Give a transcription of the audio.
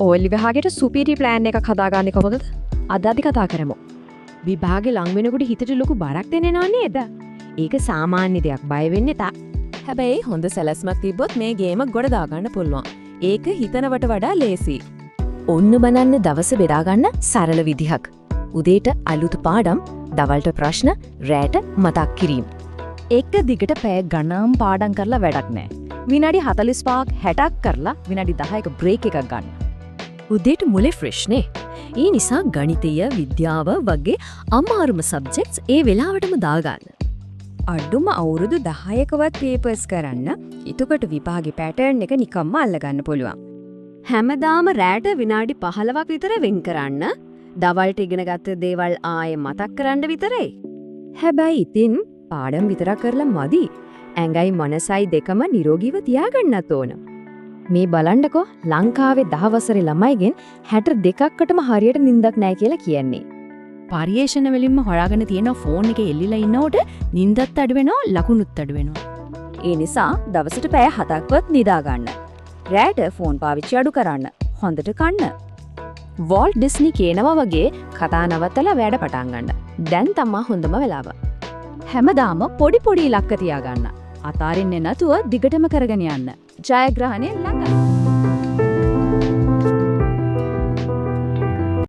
ඔයලි විභාගයට සුපිරි ප්ලෑන් එකක් හදාගන්නේ කොහොමද? අද අපි කතා කරමු. විභාගේ ලං වෙනකොට හිතට ලොකු බරක් දැනෙනවා නේද? ඒක සාමාන්‍ය දෙයක්. බය වෙන්න එපා. හැබැයි හොඳ සැලැස්මක් තිබ්බොත් මේ ගේම ගොඩ දාගන්න පුළුවන්. ඒක හිතනවට වඩා ලේසි. ඔන්න බලන්න දවස බෙදා ගන්න සරල විදිහක්. උදේට අලුත් පාඩම්, දවල්ට ප්‍රශ්න, රැට මතක් කිරීම. එක දිගට පැය ගණන් පාඩම් කරලා වැඩක් නැහැ. විනාඩි 45ක් 60ක් කරලා විනාඩි 10ක බ්‍රේක් එකක් ගන්න. උදේට මුලේ ෆ්‍රෙෂ් නේ. ඒ නිසා ගණිතය, විද්‍යාව වගේ අමාරුම සබ්ජෙක්ට්ස් ඒ වෙලාවටම දාගන්න. අඩුම අවුරුදු 10කවත් පේපර්ස් කරන්න. එතකොට විභාගේ පැටර්න් එක නිකම්ම අල්ලගන්න පුළුවන්. හැමදාම රැට විනාඩි 15ක් විතර වෙන් කරන්න. දවල්ට ඉගෙනගත්ත දේවල් ආයෙ මතක් කරන්න විතරයි. හැබැයි ඉතින් පාඩම් විතරක් කරලා මදි. ඇඟයි මනසයි දෙකම නිරෝගීව තියාගන්නත් ඕන. මේ බලන්නකෝ ලංකාවේ 10 වසරේ ළමයිගෙන් 62කටම හරියට නිින්දක් නැහැ කියලා කියන්නේ. පරිේශන වලින්ම හොයාගෙන තියෙන ෆෝන් එකේ එල්ලිලා ඉන්නකොට නිින්දත් අඩු වෙනවා, ලකුණුත් අඩු වෙනවා. ඒ නිසා දවසට පැය 7ක්වත් නිදා ගන්න. රැට ෆෝන් පාවිච්චි අඩු කරන්න. හොඳට කන්න. වෝල්ට් ඩිස්නි කියනවා වගේ කතා නවත්තලා වැඩ පටන් ගන්න. දැන් තමයි හොඳම වෙලාව. හැමදාම පොඩි පොඩි ඉලක්ක තියාගන්න. අතාරින්නේ නැතුව දිගටම කරගෙන යන්න. ජයග්‍රහණය ළඟයි.